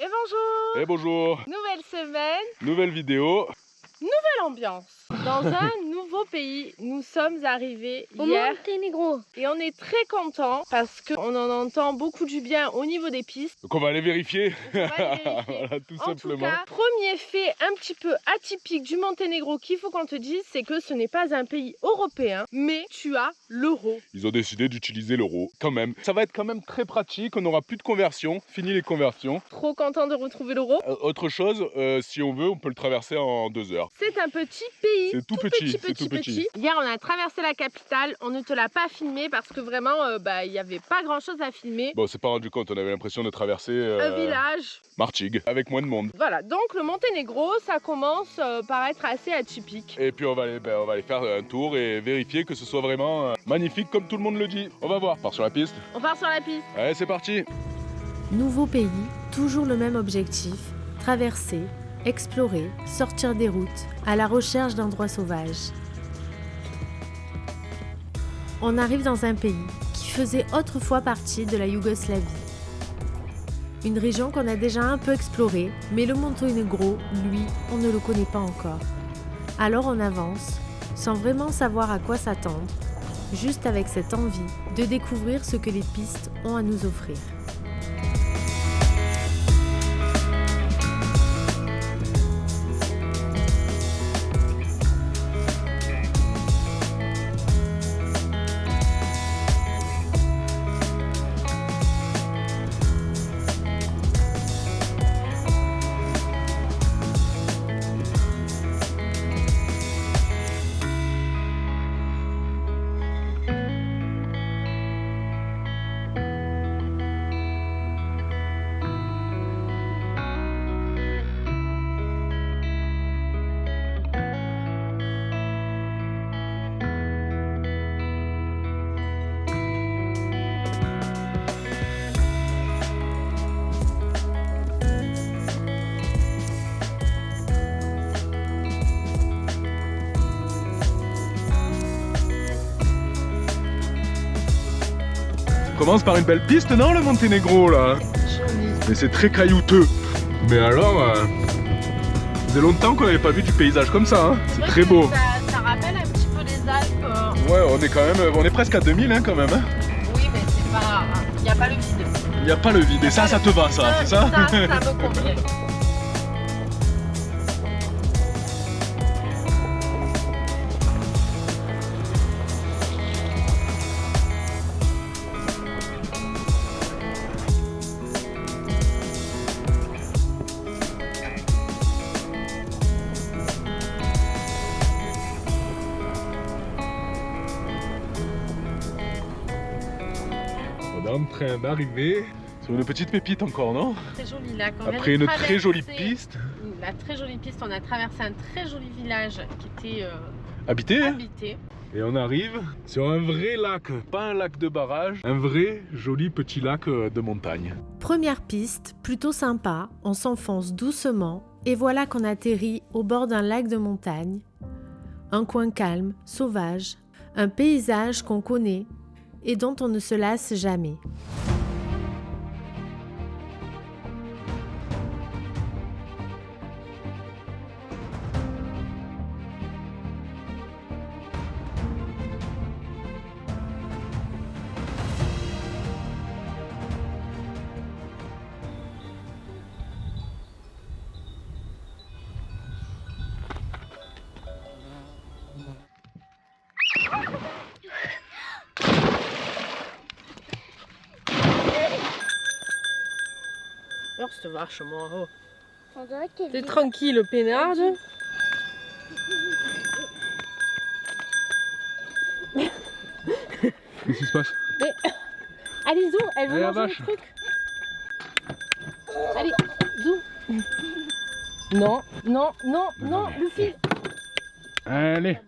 Et bonjour! Et bonjour! Nouvelle semaine, nouvelle vidéo, nouvelle ambiance. Dans un nouveau pays, nous sommes arrivés hier Monténégro. et on est très contents parce qu'on en entend beaucoup du bien au niveau des pistes. donc on va aller vérifier. Donc on va aller vérifier. Voilà, tout En simplement. tout cas, premier fait un petit peu atypique du Monténégro qu'il faut qu'on te dise, c'est que ce n'est pas un pays européen, mais tu as l'euro. Ils ont décidé d'utiliser l'euro quand même. Ça va être quand même très pratique, on n'aura plus de conversion, fini les conversions. Trop content de retrouver l'euro. Autre chose, si on veut, on peut le traverser en 2 heures. C'est un petit pays. C'est tout petit, c'est tout petit. Hier, on a traversé la capitale. On ne te l'a pas filmé parce que vraiment, il n'y avait pas grand-chose à filmer. Bon, on s'est pas rendu compte, on avait l'impression de traverser Un village. Martigues, avec moins de monde. Voilà, donc le Monténégro, ça commence par être assez atypique. Et puis on va aller faire un tour et vérifier que ce soit vraiment magnifique comme tout le monde le dit. On va voir, on part sur la piste. On part sur la piste. Allez, c'est parti. Nouveau pays, toujours le même objectif, traverser, explorer, sortir des routes, à la recherche d'endroits sauvages. On arrive dans un pays qui faisait autrefois partie de la Yougoslavie. Une région qu'on a déjà un peu explorée, mais le Monténégro, lui, on ne le connaît pas encore. Alors on avance, sans vraiment savoir à quoi s'attendre, juste avec cette envie de découvrir ce que les pistes ont à nous offrir. On commence par une belle piste, non, le Monténégro, là? Mais c'est très caillouteux. Mais alors, ça faisait longtemps qu'on n'avait pas vu du paysage comme ça, hein. C'est très beau. Ça rappelle un petit peu les Alpes. Ouais, on est presque à 2000 hein, quand même. Hein. Oui, mais c'est pas... Il n'y a pas le vide. Il n'y a pas le vide. Et ça te va, ça, c'est ça? Ça me convient. On est en train d'arriver sur une petite pépite encore, non? Très joli lac. Après une très jolie piste. La très jolie piste, on a traversé un très joli village qui était Habité, hein? habité. Et on arrive sur un vrai lac, pas un lac de barrage, un vrai joli petit lac de montagne. Première piste, plutôt sympa, on s'enfonce doucement et voilà qu'on atterrit au bord d'un lac de montagne. Un coin calme, sauvage, un paysage qu'on connaît et dont on ne se lasse jamais. Oh, cette vache, moi. Oh. On dirait qu'elle T'es dit- tranquille, peinarde. Qu'est-ce qui se passe? Allez, Zou, elle veut Allez, la manger le vache. truc. Allez, Zou. Non, non, non, non, le fil. Allez.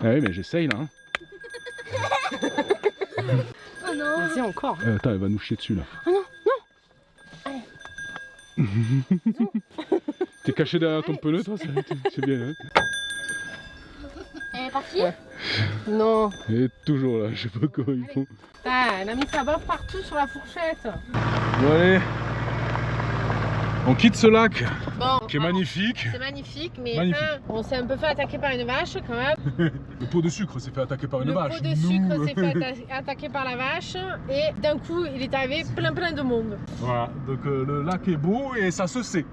Ah oui, mais j'essaye là. Hein. Oh non. Vas-y, encore. Attends, elle va nous chier dessus là. Oh non, non. T'es caché derrière ton pneu, toi, c'est bien. Hein. Elle est partie? Ouais. Non. Elle est toujours là, je sais pas comment ils font. Ah, elle a mis sa baffe partout sur la fourchette. Bon allez, On quitte ce lac Bon, qui est magnifique. c'est magnifique, mais Magnifique. on s'est un peu fait attaquer par une vache quand même. Le pot de sucre s'est fait attaquer par une Le vache. pot de sucre s'est fait attaquer par la vache et d'un coup il est arrivé plein de monde. Voilà, donc le lac est beau et ça se sait.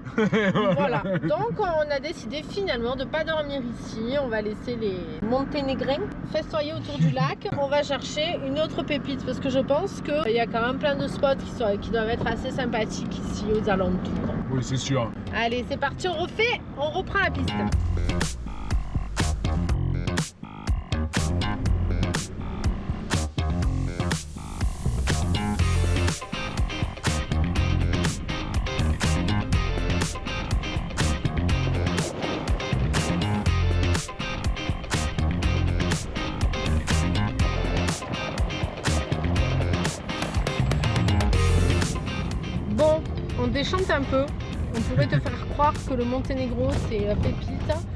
Voilà, donc on a décidé finalement de ne pas dormir ici. On va laisser les Monténégrins festoyer autour du lac. On va chercher une autre pépite parce que je pense qu'il y a quand même plein de spots qui doivent être assez sympathiques ici aux alentours. Oui, c'est sûr. Allez, c'est parti, on reprend la piste. Bon, on déchante un peu. On pourrait te faire croire que le Monténégro c'est la pépite.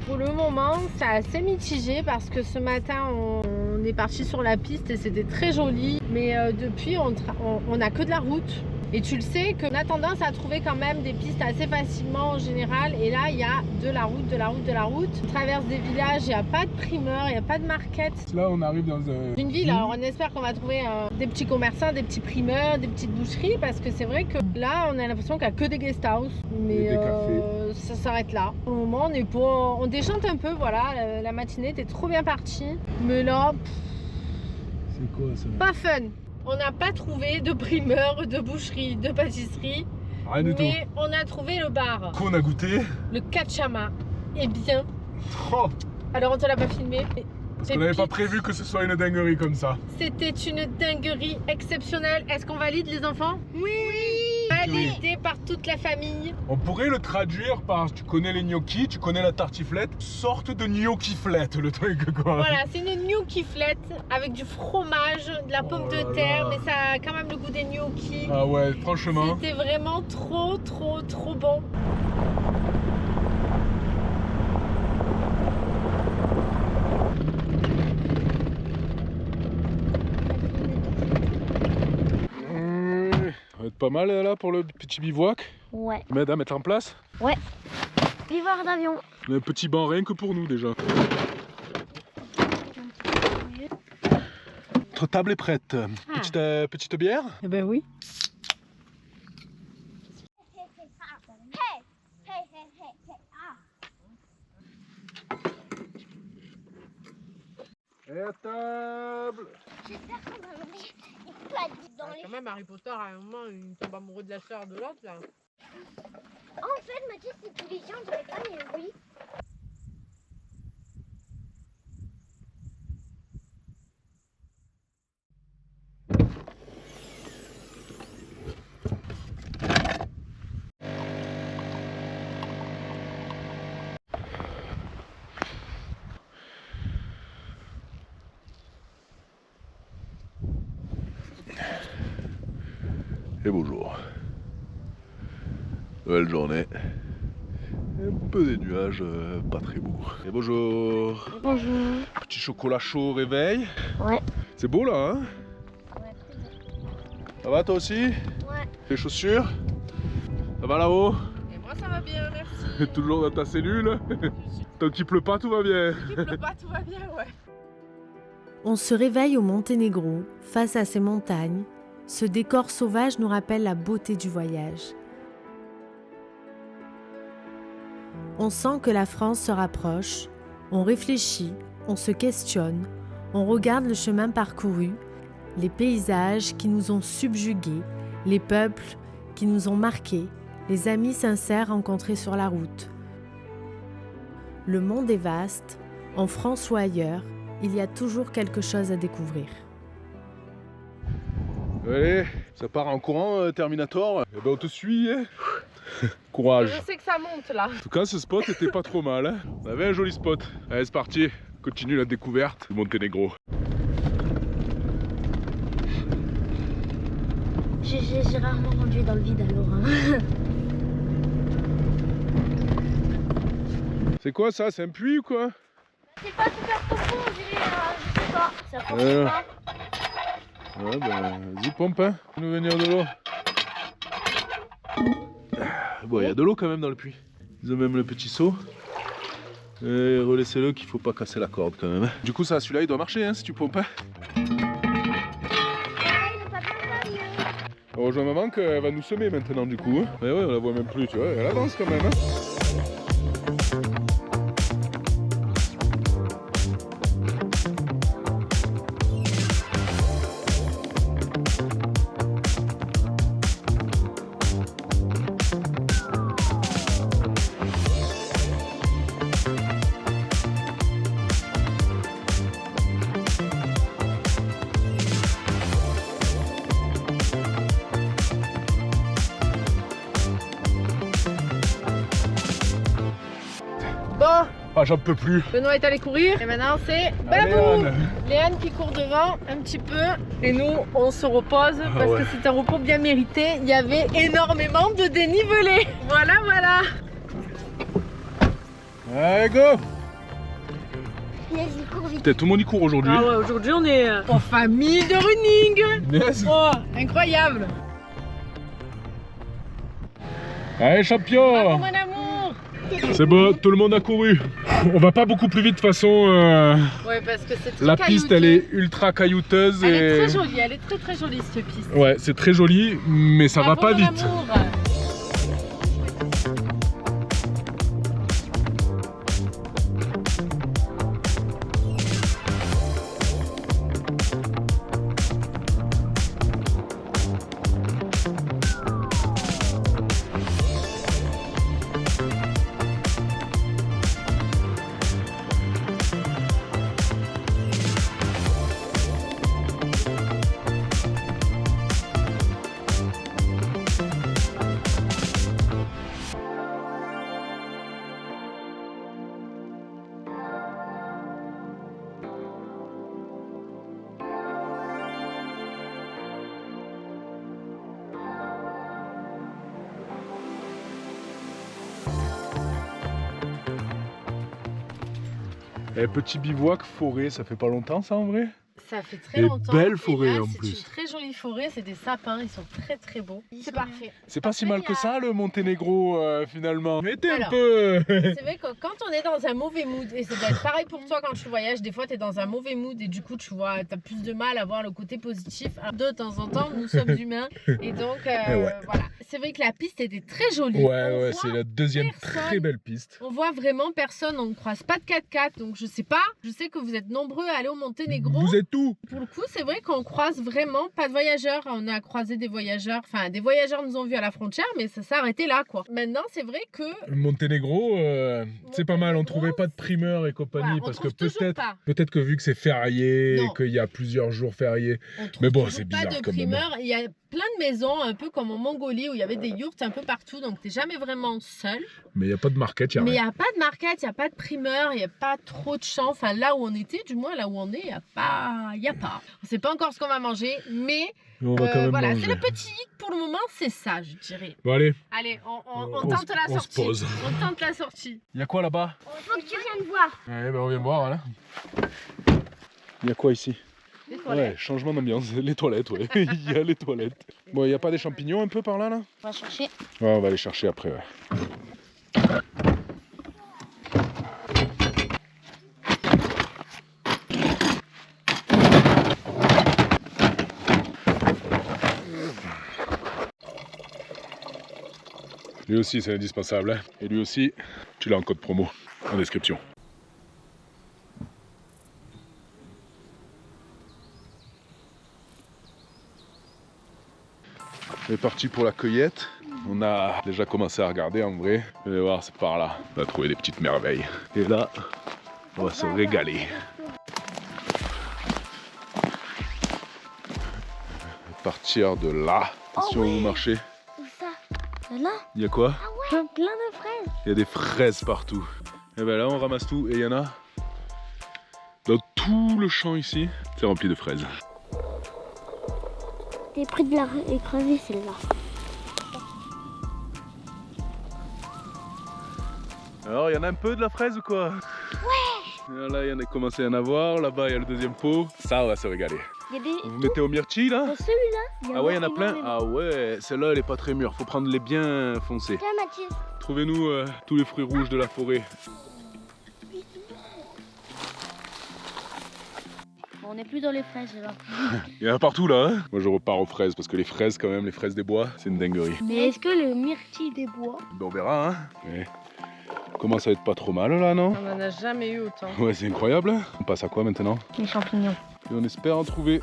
Pour le moment, c'est assez mitigé parce que ce matin on est parti sur la piste et c'était très joli. Mais depuis, on n'a que de la route. Et tu le sais qu'on a tendance à trouver quand même des pistes assez facilement en général. Et là, il y a de la route. On traverse des villages, il n'y a pas de primeurs, il n'y a pas de market. Là, on arrive dans Une ville, alors on espère qu'on va trouver des petits commerçants, des petits primeurs, des petites boucheries. Parce que c'est vrai que là, on a l'impression qu'il n'y a que des guest house. Mais Et des cafés. ça s'arrête là. Au moment, on déchante un peu, voilà. La matinée était trop bien partie. Mais là, c'est quoi ça? pas fun. On n'a pas trouvé de primeur, de boucherie, de pâtisserie. Rien du tout. Mais on a trouvé le bar. Qu'on a goûté. Le Kachama. Eh bien, Oh, alors on te l'a pas filmé. parce qu'on n'avait pas prévu que ce soit une dinguerie comme ça. C'était une dinguerie exceptionnelle. Est-ce qu'on valide les enfants? Oui. Validé par toute la famille. On pourrait le traduire par, tu connais les gnocchis, tu connais la tartiflette, sorte de gnocchiflette le truc quoi. Voilà, c'est une gnocchiflette avec du fromage, de la pomme Oh de là terre, là. mais ça a quand même le goût des gnocchis. Ah ouais, franchement. C'était vraiment trop bon. Ça va être pas mal là pour le petit bivouac. Ouais. M'aide à mettre en place. Viveur d'avion. On a un petit banc rien que pour nous déjà. Notre table est prête. Petite bière. Eh ben oui. Et à table. J'espère qu'on va manger des pâtes dans les... Quand même, Harry Potter, à un moment, il tombe amoureux de la sœur de l'autre, là. En fait, Mathis, c'est tous les gens, je dirais pas, mais oui. Et bonjour. Nouvelle journée. Un peu des nuages, pas très beaux. Et bonjour. Bonjour. Petit chocolat chaud au réveil. Ouais. C'est beau là, hein? Ouais, très bien. Ça va toi aussi? Ouais. Les chaussures? Ça va là-haut? Et moi, ça va bien, merci. Toujours dans ta cellule? Tant qu'il pleut pas, tout va bien. Il pleut pas, tout va bien, ouais. On se réveille au Monténégro, face à ces montagnes. Ce décor sauvage nous rappelle la beauté du voyage. On sent que la France se rapproche, on réfléchit, on se questionne, on regarde le chemin parcouru, les paysages qui nous ont subjugués, les peuples qui nous ont marqués, les amis sincères rencontrés sur la route. Le monde est vaste, en France ou ailleurs, il y a toujours quelque chose à découvrir. Allez, ça part en courant, Terminator. Et ben on te suit, hein. Courage. Je sais que ça monte, là. En tout cas, ce spot était pas trop mal, hein. On avait un joli spot. Allez, c'est parti. Continue la découverte du Monténégro. J'ai rarement conduit dans le vide alors. Hein. C'est quoi ça? C'est un puits ou quoi? C'est pas super profond, on dirait, je sais pas. Ça fonctionne pas. Ouais, ben, vas-y, pompe, hein. Nous venir de l'eau. Bon, il y a de l'eau quand même dans le puits. Ils ont même le petit seau. Et relaissez-le qu'il faut pas casser la corde quand même. Du coup, ça, celui-là, il doit marcher hein, si tu pompes. On rejoint maman qu'elle va nous semer maintenant du coup. Hein. Mais ouais, on la voit même plus, tu vois. Elle avance quand même. Hein. Bon, Ah, j'en peux plus. Benoît est allé courir et maintenant c'est Babou. Léane qui court devant un petit peu et nous on se repose parce que c'est un repos bien mérité. Il y avait énormément de dénivelé. Voilà, voilà. Allez, go. Vas-y, cours vite. Tout le monde y court aujourd'hui. Ah ouais, aujourd'hui on est en famille de running. Yes. Oh, incroyable. Allez, champion. Bravo, mon amour. C'est bon, tout le monde a couru. On va pas beaucoup plus vite de toute façon. Ouais, parce que c'est très La piste, elle est ultra caillouteuse. Elle est très jolie, elle est très très jolie cette piste. Ouais, c'est très joli, mais ça va pas mon vite. Amour. Et petit bivouac, forêt, ça fait pas longtemps ça en vrai? Ça fait très Et longtemps. belle forêt là, en plus. C'est une très jolie forêt, c'est des sapins, ils sont très très beaux. C'est parfait. C'est pas si mal que ça le Monténégro finalement. Mettez un Alors, peu. C'est vrai que quand on est dans un mauvais mood, et ça doit être pareil pour toi quand tu voyages, des fois tu es dans un mauvais mood et du coup tu vois, tu as plus de mal à voir le côté positif. Alors, de temps en temps, nous sommes humains et donc voilà. C'est vrai que la piste était très jolie. Ouais, c'est la deuxième très belle piste. On voit vraiment personne, on ne croise pas de 4x4, donc je sais pas. Je sais que vous êtes nombreux à aller au Monténégro. Vous êtes où? Pour le coup, c'est vrai qu'on croise vraiment pas de voyageurs. On a croisé des voyageurs, enfin des voyageurs nous ont vus à la frontière, mais ça s'est arrêté là quoi. Maintenant, c'est vrai que Monténégro, c'est pas mal. On trouvait pas de primeurs et compagnie voilà, parce que peut-être peut-être que vu que c'est férié et qu'il y a plusieurs jours fériés. Mais bon, c'est bizarre pas de quand même. primeurs. Il y a plein de maisons, un peu comme en Mongolie où il y avait des yurts un peu partout, donc t'es jamais vraiment seul. Mais il n'y a pas de market, Mais il n'y a pas de market, il n'y a pas de primeur, il n'y a pas trop de champs. Enfin, là où on était, du moins là où on est, il n'y a pas. On ne sait pas encore ce qu'on va manger, mais on va quand même voilà, manger. c'est le petit hic pour le moment, c'est ça, je dirais. Bon, allez. Allez, on tente la sortie. On se pose. On tente la sortie. Il y a quoi là-bas? Faut que tu viennes voir. Ouais, ben on vient voir, voilà. Il y a quoi ici? Les toilettes. Ouais, changement d'ambiance. Les toilettes, ouais. Il y a les toilettes. Bon, il n'y a pas des champignons un peu par là, là? On va chercher. Ouais, on va les chercher après, ouais. Lui aussi, c'est indispensable. Hein. Et lui aussi, tu l'as en code promo, en description. On est parti pour la cueillette. On a déjà commencé à regarder en vrai. Vous allez voir, c'est par là. On a trouvé des petites merveilles. Et là, on va se régaler. À partir de là, attention où vous marchez. Où ça? Là? Il y a quoi? Ah ouais. Plein de fraises. Il y a des fraises partout. Et ben là, on ramasse tout et il y en a dans tout le champ ici. C'est rempli de fraises. T'es près de la écraser celle-là. Alors, il y en a un peu de la fraise ou quoi? Ouais. Là, il y en a commencé à en avoir. Là-bas, il y a le deuxième pot. Ça, on va se régaler. Il y a des... Vous mettez aux myrtilles là? Celui-là. Ah ouais, il y en a plein? Ah ouais, celle-là elle est pas très mûre, faut prendre les bien foncés. Tiens, Mathis. Trouvez-nous tous les fruits rouges de la forêt. Bon, on n'est plus dans les fraises là. Il y en a partout là, hein? Moi je repars aux fraises parce que les fraises quand même, les fraises des bois, c'est une dinguerie. Mais est-ce que le myrtille des bois... Ben, on verra hein. Ouais. Commence à être pas trop mal là, non? On en a jamais eu autant. Ouais, c'est incroyable. On passe à quoi maintenant? Les champignons. Et on espère en trouver.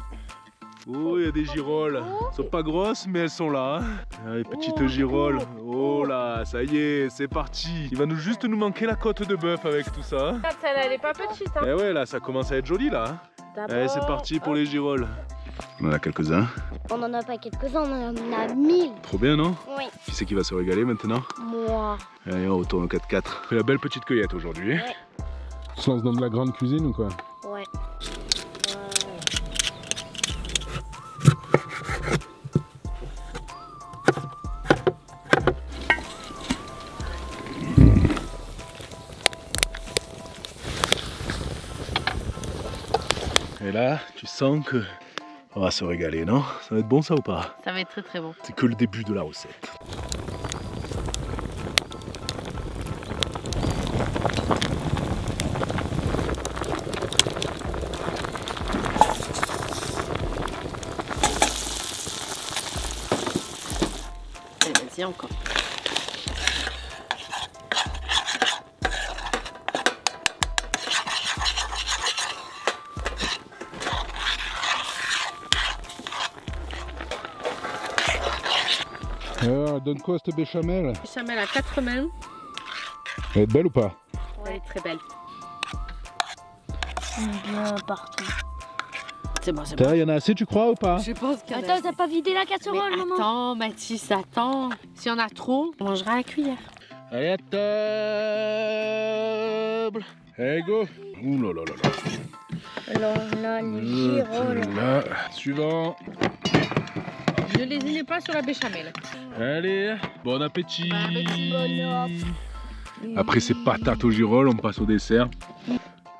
Oh, il y a des girolles. Elles sont pas grosses, mais elles sont là. Hein. Ah, les petites girolles. Oh là, ça y est, c'est parti. Il va juste nous manquer la côte de bœuf avec tout ça. Hein. Celle-là, elle est pas petite. Hein. Et ouais, là, ça commence à être joli là. Hein. Allez, c'est parti pour les girolles. On en a quelques-uns. On en a pas quelques-uns, on en a 1000. Trop bien, non? Oui. Qui c'est qui va se régaler maintenant? Moi. Allez, on retourne au 4x4. On fait la belle petite cueillette aujourd'hui. Ouais. On se lance dans de la grande cuisine ou quoi? Ouais. Et là, tu sens que on va se régaler, non? Ça va être bon ça ou pas? Ça va être très très bon. C'est que le début de la recette. Vas-y, encore. Alors, donne quoi cette béchamel? Béchamel à 4 mains. Elle est belle ou pas? Elle est très belle. Bien partout. C'est bon, c'est bon. Il y en a assez, tu crois ou pas? Je pense qu'il y en a Attends, assez. t'as pas vidé la casserole, Mais maman? attends, Mathis, attends. S'il y en a trop, on mangera à la cuillère. Allez à table. Allez go. Ouh là là là là. Alors là, les girolles. Là, suivant. Ne lésinez pas sur la béchamel. Allez, bon appétit. Bon appétit. Après ces patates aux girolles, on passe au dessert.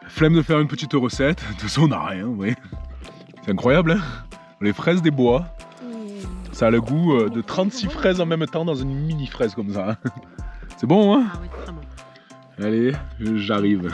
Flemme de faire une petite recette, de toute façon on n'a rien, oui. C'est incroyable, hein? Les fraises des bois, ça a le goût de 36 fraises en même temps dans une mini fraise comme ça. Hein. C'est bon, hein? Ah oui, très bon. Allez, j'arrive.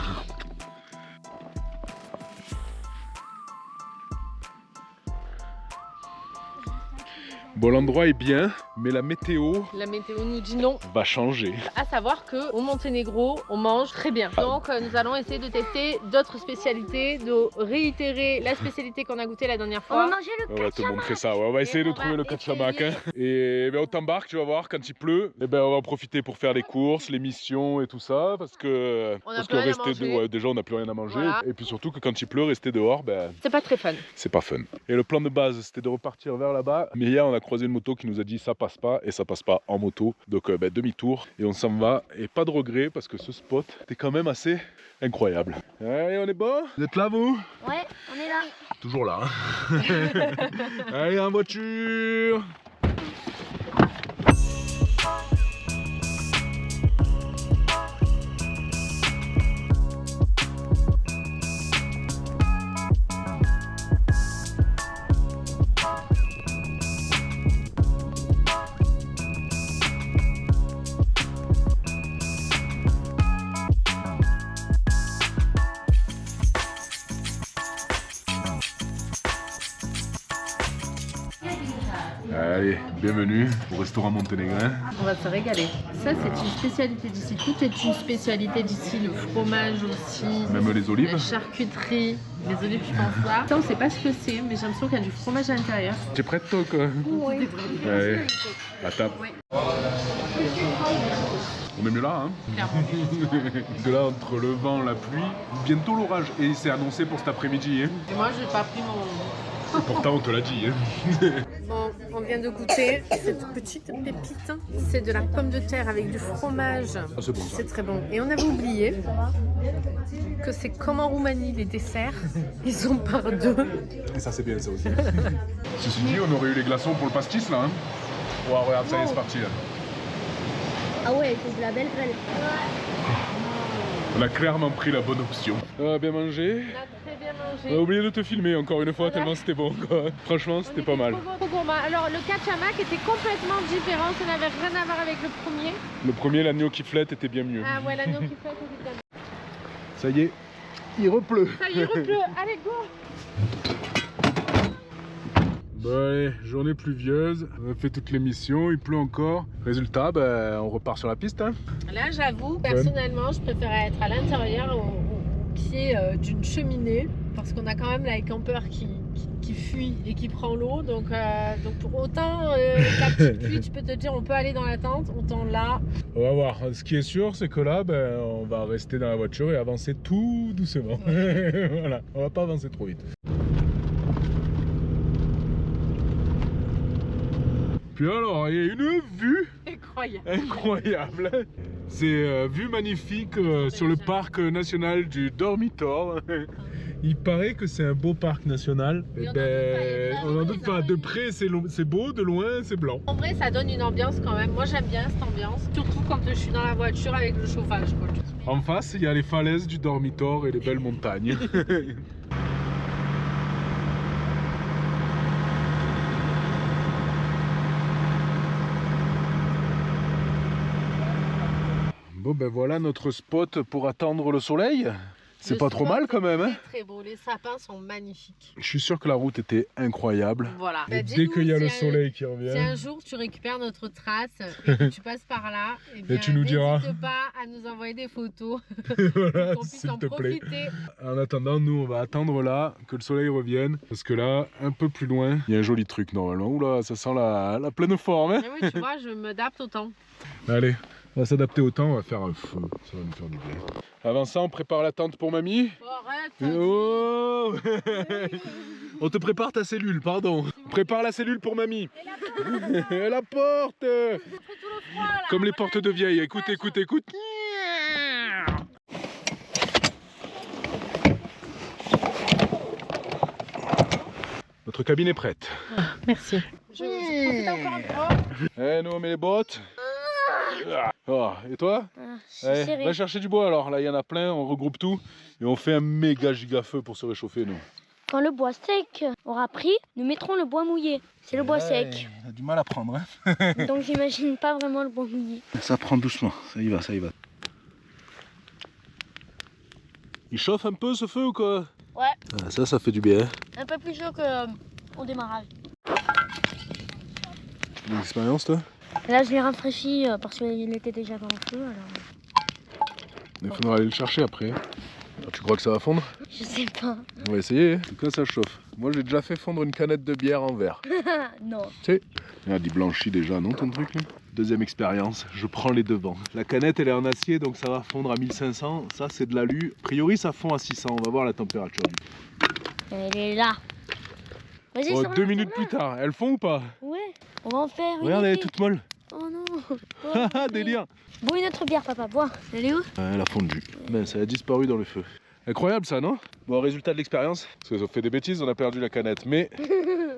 Bon, l'endroit est bien, mais la météo La météo nous dit non. va changer. À savoir qu'au Monténégro, on mange très bien. Donc nous allons essayer de tester d'autres spécialités, de réitérer la spécialité qu'on a goûtée la dernière On va fois. manger le On va te cachamak. montrer ça, ouais, on va essayer de on trouver va le cachamak. essayer. Hein. Et ben, on t'embarque, tu vas voir, quand il pleut, et ben, on va en profiter pour faire les courses, les missions et tout ça, parce que, On a parce plus rien à rester manger. ouais, déjà on n'a plus rien à manger, Voilà. et puis surtout que quand il pleut, rester dehors, ben, C'est pas très fun. c'est pas fun. Et le plan de base, c'était de repartir vers là-bas, mais hier on a croisé une moto qui nous a dit ça passe pas, et ça passe pas en moto, donc ben, demi-tour, et on s'en va, et pas de regret, parce que ce spot était quand même assez incroyable. Allez, on est bon? Vous êtes là vous? Ouais, on est là. Toujours là. Hein. Allez, en voiture. Allez, bienvenue au restaurant monténégrin. On va se régaler. Ça, c'est une spécialité d'ici. Tout est une spécialité d'ici. Le fromage aussi. Même les olives. La charcuterie. Les olives, je pense là. Ça, on sait pas ce que c'est, mais j'ai l'impression qu'il y a du fromage à l'intérieur. T'es prête toi quoi? Oui. Allez, à table. Ouais. On est mieux là, hein? Clairement. De là, entre le vent, la pluie, bientôt l'orage. Et c'est annoncé pour cet après-midi. Hein? Et moi, j'ai pas pris mon... Et pourtant, on te l'a dit. Hein? Bon, on vient de goûter cette petite pépite. C'est de la pomme de terre avec du fromage. Ah, c'est bon ça. C'est très bon. Et on avait oublié que c'est comme en Roumanie, les desserts, ils sont par deux. Et ça, c'est bien ça aussi. Ceci dit, on aurait eu les glaçons pour le pastis là. Hein? Oh, regarde, ça y est, c'est parti là. Ah ouais, c'est de la belle grêle. On a clairement pris la bonne option. Bien mangé. On a très bien On a mangé. oublié de te filmer encore une fois, Voilà. tellement c'était bon quoi. Franchement, c'était pas mal. Trop gourmand. Alors le kachamak était complètement différent, ça n'avait rien à voir avec le premier. Le premier, l'agneau qui flette, était bien mieux. Ah ouais, l'agneau qui fait, c'était bien. Ça y est, il repleut. Ça y est, il pleut. Allez, go. Bon allez, journée pluvieuse, on a fait toutes les missions, il pleut encore. Résultat, on repart sur la piste. Hein. Là, j'avoue, personnellement, je préférais être à l'intérieur au pied d'une cheminée parce qu'on a quand même les campeurs qui fuient et qui prend l'eau. Donc pour autant, la petite pluie, tu peux te dire, on peut aller dans la tente, autant là. On va voir. Ce qui est sûr, c'est que là, on va rester dans la voiture et avancer tout doucement. Voilà, on va pas avancer trop vite. Puis alors, il y a une vue incroyable. C'est vue magnifique sur le parc national du Dormitor. Il paraît que c'est un beau parc national. On n'en doute pas. De près, c'est beau, de loin, c'est blanc. En vrai, ça donne une ambiance quand même. Moi, j'aime bien cette ambiance. Surtout quand je suis dans la voiture avec le chauffage. Quoi. En face, il y a les falaises du Dormitor et les belles montagnes. Bon voilà notre spot pour attendre le soleil. C'est pas trop mal quand même. Hein. Très beau, les sapins sont magnifiques. Je suis sûr que la route était incroyable. Voilà. Et dès qu'il y a le soleil qui revient. Si un jour tu récupères notre trace et que tu passes par là, et tu nous diras. N'hésite pas à nous envoyer des photos. Voilà, qu'on puisse s'il en te plaît. profiter. En attendant, nous on va attendre là que le soleil revienne. Parce que là, un peu plus loin, il y a un joli truc normalement. Oula, ça sent la pleine forme. Hein. Mais oui, tu vois, je m'adapte au temps. Allez. On va s'adapter au temps, on va faire un feu, ça va nous faire du bien. Avant ça, on prépare la tente pour mamie. Oh, arrête. Oh on te prépare ta cellule, pardon. Prépare la cellule pour mamie. Et la porte. Comme les portes de vieille, écoute, écoute, écoute. Notre cabine est prête. Merci. Je profite encore une fois. Nous on met les bottes. Oh, et toi? Allez, va chercher du bois alors, là il y en a plein, on regroupe tout et on fait un méga giga feu pour se réchauffer nous. Quand le bois sec aura pris, nous mettrons le bois mouillé. C'est le bois sec. On a du mal à prendre. Hein. Donc j'imagine pas vraiment le bois mouillé. Ça prend doucement, ça y va, ça y va. Il chauffe un peu ce feu ou quoi? Ouais. Ça fait du bien. Un peu plus chaud qu'au démarrage. Une expérience toi? Là je l'ai rafraîchi parce qu'il était déjà dans le feu. Alors... Il faudra aller le chercher après. Alors, tu crois que ça va fondre? Je sais pas. On va essayer. En tout cas ça chauffe. Moi j'ai déjà fait fondre une canette de bière en verre. Non. Tu sais, il y a dit blanchi déjà, non ton truc là? Deuxième expérience, je prends les devants. La canette elle est en acier donc ça va fondre à 1500. Ça c'est de l'alu. A priori ça fond à 600. On va voir la température du. Elle est là. Vas-y, Oh, 2 minutes plus tard, elles font ou pas? Ouais. On va en faire une. Regarde, elle est épée. toute molle. Oh non. Haha, délire. Bois une autre bière, papa. Bois. Elle est où? Elle a fondu. Ben, ça a disparu dans le feu. Incroyable ça, non? Bon, résultat de l'expérience, parce que ça fait des bêtises, on a perdu la canette. Mais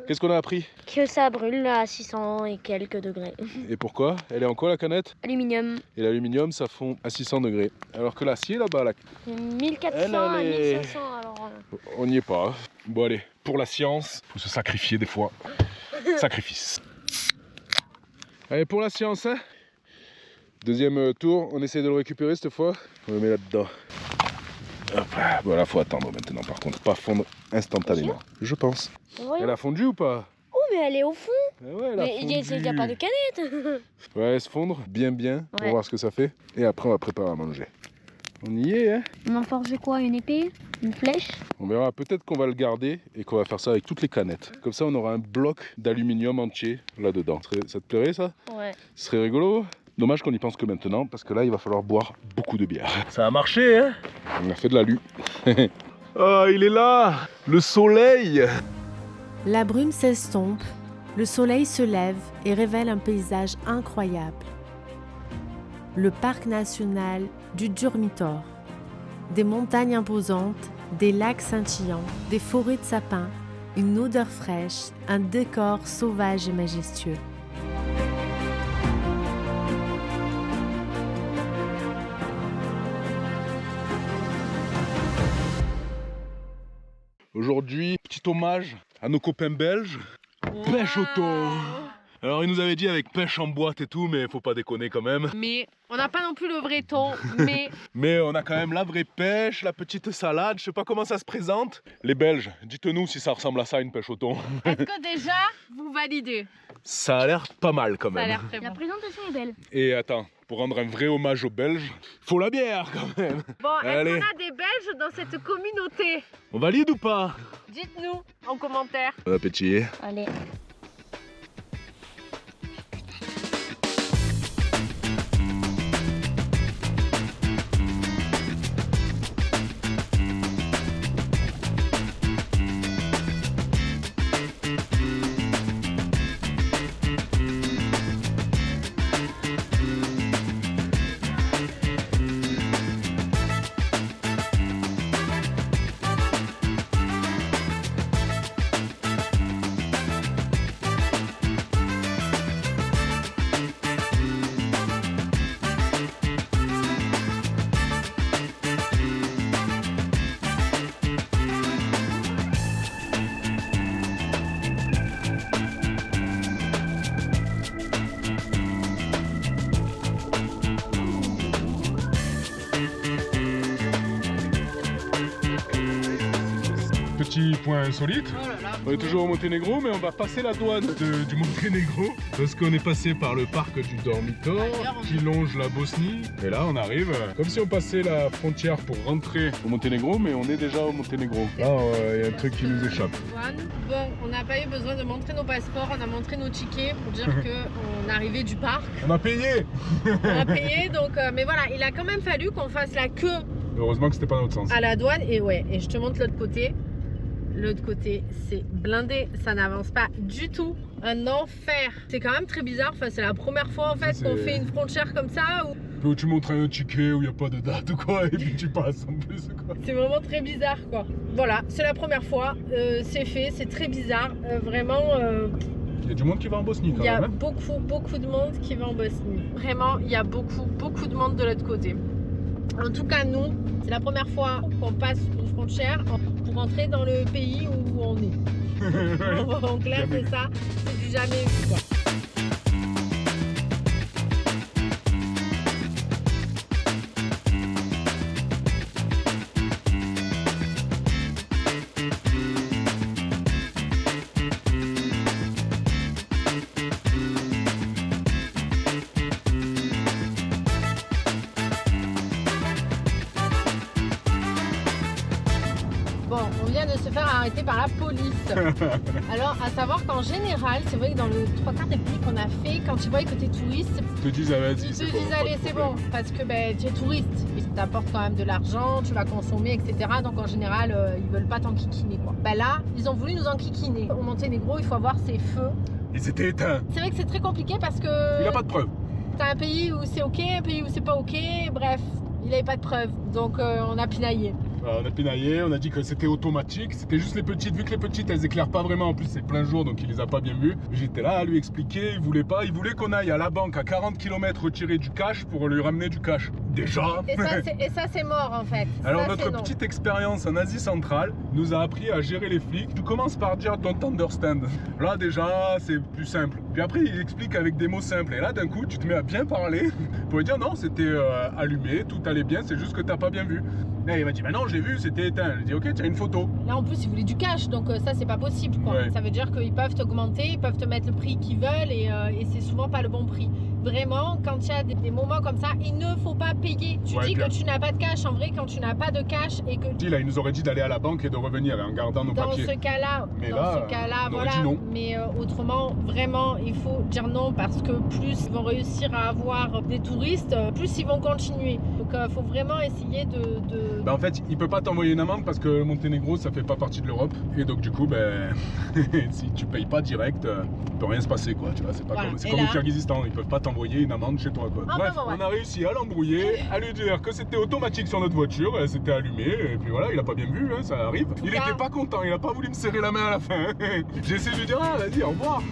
qu'est-ce qu'on a appris? Que ça brûle à 600 et quelques degrés. Et pourquoi? Elle est en quoi la canette? Aluminium. Et l'aluminium, ça fond à 600 degrés. Alors que l'acier là-bas, 1400 à Elle est- 1500 alors. on n'y est pas. Bon allez, pour la science, faut se sacrifier des fois. Sacrifice. Allez, pour la science, hein. Deuxième tour, on essaie de le récupérer cette fois. On le met là-dedans. Hop, voilà, faut attendre maintenant par contre, pas fondre instantanément. Je pense. Elle a fondu ou pas? Oh mais elle est au fond. Ouais, elle a Mais il n'y a fondu. pas de canette. Ouais, elle se fondre bien pour Ouais. voir ce que ça fait. Et après on va préparer à manger. On y est, hein. On va forger quoi? Une épée? Une flèche? On verra, peut-être qu'on va le garder et qu'on va faire ça avec toutes les canettes. Comme ça on aura un bloc d'aluminium entier là-dedans. Ça te plairait ça? Ouais. Ce serait rigolo. Dommage qu'on n'y pense que maintenant, parce que là il va falloir boire beaucoup de bière. Ça a marché, hein? On a fait de l'alu. Oh, il est là! Le soleil! La brume s'estompe, le soleil se lève et révèle un paysage incroyable. Le parc national du Durmitor. Des montagnes imposantes, des lacs scintillants, des forêts de sapins, une odeur fraîche, un décor sauvage et majestueux. Aujourd'hui, petit hommage à nos copains belges. Pêche au thon. Alors ils nous avaient dit avec pêche en boîte et tout, mais faut pas déconner quand même. Mais on n'a pas non plus le vrai thon, Mais on a quand même la vraie pêche, la petite salade, je sais pas comment ça se présente. Les Belges, dites-nous si ça ressemble à ça une pêche au thon. Est-ce que déjà vous validez? Ça a l'air pas mal quand Ça a même. l'air très La bon. présentation est belle. Et attends, pour rendre un vrai hommage aux Belges, faut la bière quand même. Bon, est-ce Allez. qu'on a des Belges dans cette communauté? On valide ou pas? Dites-nous en commentaire. Bon appétit. Allez. Petit point insolite. Oh là là. On est toujours au Monténégro, mais on va passer la douane du Monténégro parce qu'on est passé par le parc du Dormitor qui longe la Bosnie. Et là, on arrive comme si on passait la frontière pour rentrer au Monténégro, mais on est déjà au Monténégro. Là, il y a un truc qui nous échappe. Bon, on n'a pas eu besoin de montrer nos passeports, on a montré nos tickets pour dire qu'on arrivait du parc. On a payé. On a payé, donc, mais voilà, il a quand même fallu qu'on fasse la queue Heureusement que c'était pas dans notre sens. à la douane. Et ouais, et je te montre l'autre côté. L'autre côté, c'est blindé, ça n'avance pas du tout. Un enfer. C'est quand même très bizarre, enfin, c'est la première fois en fait qu'on fait une frontière comme ça. Où tu montres un ticket où il n'y a pas de date ou quoi, et puis tu passes en plus quoi. C'est vraiment très bizarre quoi. Voilà, c'est la première fois, c'est fait, c'est très bizarre. Vraiment, Il y a du monde qui va en Bosnie quand il y a même. beaucoup de monde qui va en Bosnie. Vraiment, il y a beaucoup de monde de l'autre côté. En tout cas, nous, c'est la première fois qu'on passe une frontière pour rentrer dans le pays où on est. En clair, c'est ça, c'est du jamais vu quoi. Bon, on vient de se faire arrêter par la police. Alors, à savoir qu'en général, c'est vrai que dans le 3/4 des pays qu'on a fait, quand ils voient que tu es touriste, Ils te disent, ah, vas-y, ils te c'est disent bon, allez, c'est bon, parce que ben, tu es touriste. Ils t'apportent quand même de l'argent, tu vas consommer, etc. Donc en général, ils veulent pas t'enquiquiner quoi. Ben là, ils ont voulu nous enquiquiner. Au Monténégro, il faut avoir ses feux. Ils étaient éteints. C'est vrai que c'est très compliqué parce que Il n'a pas de preuve. t'as un pays où c'est ok, un pays où c'est pas ok, bref, il avait pas de preuves. Donc on a pinaillé. On a pinaillé, on a dit que c'était automatique, c'était juste les petites, vu que les petites elles éclairent pas vraiment, en plus c'est plein jour donc il les a pas bien vues. J'étais là à lui expliquer, il voulait pas, il voulait qu'on aille à la banque à 40 km retirer du cash pour lui ramener du cash. Déjà. Et ça c'est mort en fait. Alors Ça, notre c'est non. petite expérience en Asie centrale nous a appris à gérer les flics. Tu commences par dire don't understand. Là déjà c'est plus simple. Puis après il explique avec des mots simples. Et là d'un coup tu te mets à bien parler pour lui dire non c'était allumé, tout allait bien, c'est juste que t'as pas bien vu. Là il m'a dit bah non j'ai vu, c'était éteint. Je lui ai dit ok tiens une photo. Là en plus ils voulaient du cash donc ça c'est pas possible quoi. Ouais. Ça veut dire qu'ils peuvent t'augmenter, ils peuvent te mettre le prix qu'ils veulent et c'est souvent pas le bon prix. Vraiment quand il y a des moments comme ça il ne faut pas payer. Tu Ouais, dis bien. que tu n'as pas de cash en vrai quand tu n'as pas de cash et que Là il nous aurait dit d'aller à la banque et de revenir en gardant nos dans papiers. ce cas-là, Mais là, on aurait voilà. dit non. Mais autrement, vraiment, il faut dire non parce que plus ils vont réussir à avoir des touristes, plus ils vont continuer. Donc, il faut vraiment essayer de... Bah en fait, il peut pas t'envoyer une amende parce que le Monténégro ça fait pas partie de l'Europe et donc du coup ben si tu payes pas direct, il peut rien se passer quoi, tu vois, c'est pas Voilà. comme c'est Et comme là- au Kyrgyzstan, ils peuvent pas t'envoyer une amende chez toi quoi. Ah, Bref, bah, ouais. on a réussi à l'embrouiller, à lui dire que c'était automatique sur notre voiture, c'était allumé et puis voilà, il a pas bien vu, hein, ça arrive. Il cas- était pas content, il a pas voulu me serrer la main à la fin. J'ai essayé de lui dire ah vas-y au revoir.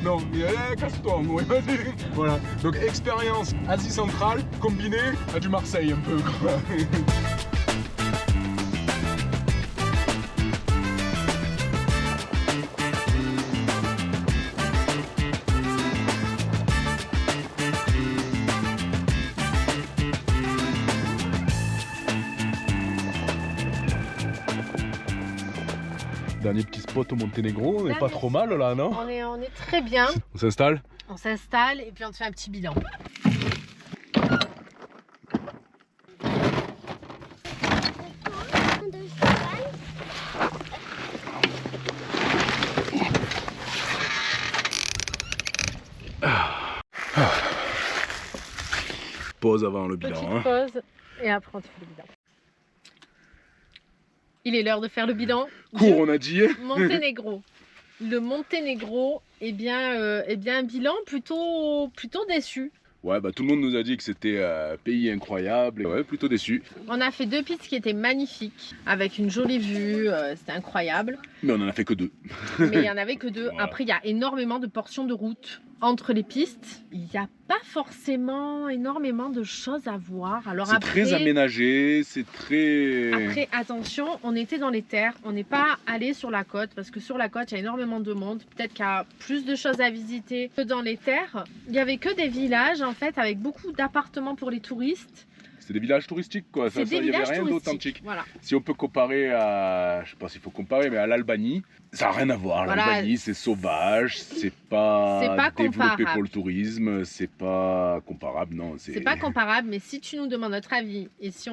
Non, il a casse-toi en gros, vas-y. Voilà, donc expérience Asie centrale combinée à du Marseille un peu quoi. Dernier petit spot au Monténégro, on n'est pas Dernier trop mal là, non? On est très bien. On s'installe? On s'installe et puis on te fait un petit bilan. Pause avant le bilan. Petite pause et après on te fait le bilan. Il est l'heure de faire le bilan. Cours, on a dit. Monténégro. Le Monténégro, eh bien un bilan plutôt déçu. Ouais, bah tout le monde nous a dit que c'était un pays incroyable. Et ouais, plutôt déçu. On a fait 2 pistes qui étaient magnifiques, avec une jolie vue, c'était incroyable. Mais on en a fait que 2. Mais il n'y en avait que 2. Voilà. Après, il y a énormément de portions de route entre les pistes. Il n'y a pas forcément énormément de choses à voir. Alors C'est très aménagé, c'est très... Après, attention, on était dans les terres, on n'est pas allé sur la côte, parce que sur la côte, il y a énormément de monde. Peut-être qu'il y a plus de choses à visiter que dans les terres. Il n'y avait que des villages, en fait, avec beaucoup d'appartements pour les touristes. C'est des villages touristiques, quoi. C'est des Il n'y avait villages rien touristiques. d'authentique. Voilà. Si on peut comparer à... Je sais pas s'il faut comparer, mais à l'Albanie, ça n'a rien à voir. Voilà. L'Albanie, c'est sauvage, c'est pas développé comparable. pour le tourisme, c'est pas comparable, non. C'est pas comparable, mais si tu nous demandes notre avis et si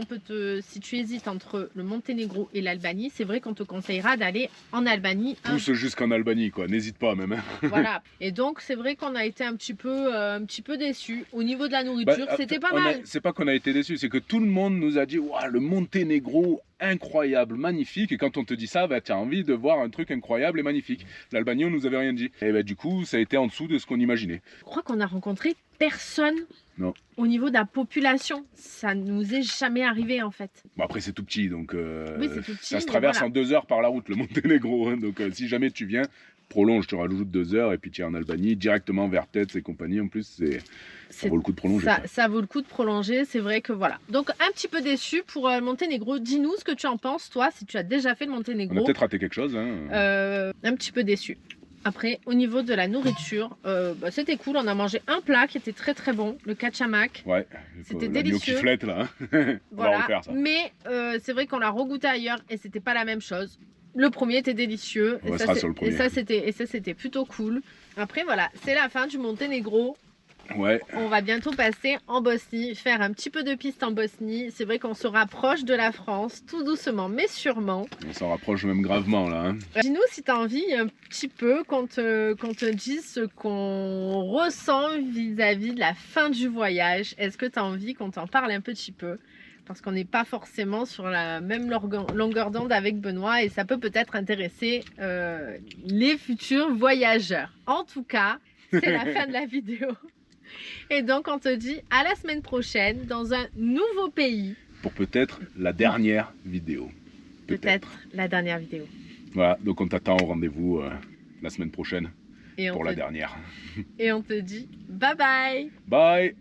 tu hésites entre le Monténégro et l'Albanie, c'est vrai qu'on te conseillera d'aller en Albanie. Pousse jusqu'en Albanie, quoi. N'hésite pas, même. Hein. Voilà. Et donc, c'est vrai qu'on a été un petit peu déçus. Au niveau de la nourriture, c'était pas mal. C'est pas qu'on a été déçus, c'est que tout le monde nous a dit waouh, le Monténégro, incroyable, magnifique. Et quand on te dit ça, bah, tu as envie de voir un truc incroyable et magnifique. L'Albanie, on nous avait rien dit. Et bah, du coup, ça a été en dessous de ce qu'on imaginait. Je crois qu'on a rencontré personne. Non. Au niveau de la population, ça nous est jamais arrivé en fait. Bon, après, c'est tout petit, donc Oui, c'est tout petit, ça se mais traverse voilà. en 2 heures par la route, le Monténégro. Hein. Donc, si jamais tu viens, prolonge, tu rajoutes 2 heures et puis tu es en Albanie, directement vers Tête et compagnie. En plus, ça vaut le coup de prolonger. Ça vaut le coup de prolonger, c'est vrai que voilà. Donc, un petit peu déçu pour le Monténégro. Dis-nous ce que tu en penses, toi, si tu as déjà fait le On a Monténégro. peut-être raté quelque chose. Hein. Un petit peu déçu. Après, au niveau de la nourriture, bah, c'était cool. On a mangé un plat qui était très très bon, le kachamak. Ouais, C'était l'agneau délicieux. qui flette là. Hein. On va refaire ça. Mais c'est vrai qu'on l'a regoûté ailleurs et c'était pas la même chose. Le premier était délicieux On restera sur le premier. et ça c'était plutôt cool. Après voilà, c'est la fin du Monténégro. Ouais. On va bientôt passer en Bosnie, faire un petit peu de piste en Bosnie. C'est vrai qu'on se rapproche de la France, tout doucement mais sûrement. On s'en rapproche même gravement là. Hein. Dis-nous si tu as envie un petit peu qu'on te dise ce qu'on ressent vis-à-vis de la fin du voyage. Est-ce que tu as envie qu'on t'en parle un petit peu ? Parce qu'on n'est pas forcément sur la même longueur d'onde avec Benoît et ça peut peut-être intéresser les futurs voyageurs. En tout cas, c'est la fin de la vidéo. Et donc on te dit à la semaine prochaine dans un nouveau pays. Pour peut-être la dernière vidéo. Peut-être la dernière vidéo. Voilà, donc on t'attend au rendez-vous la semaine prochaine Et pour la dernière. Et on te dit bye bye. Bye.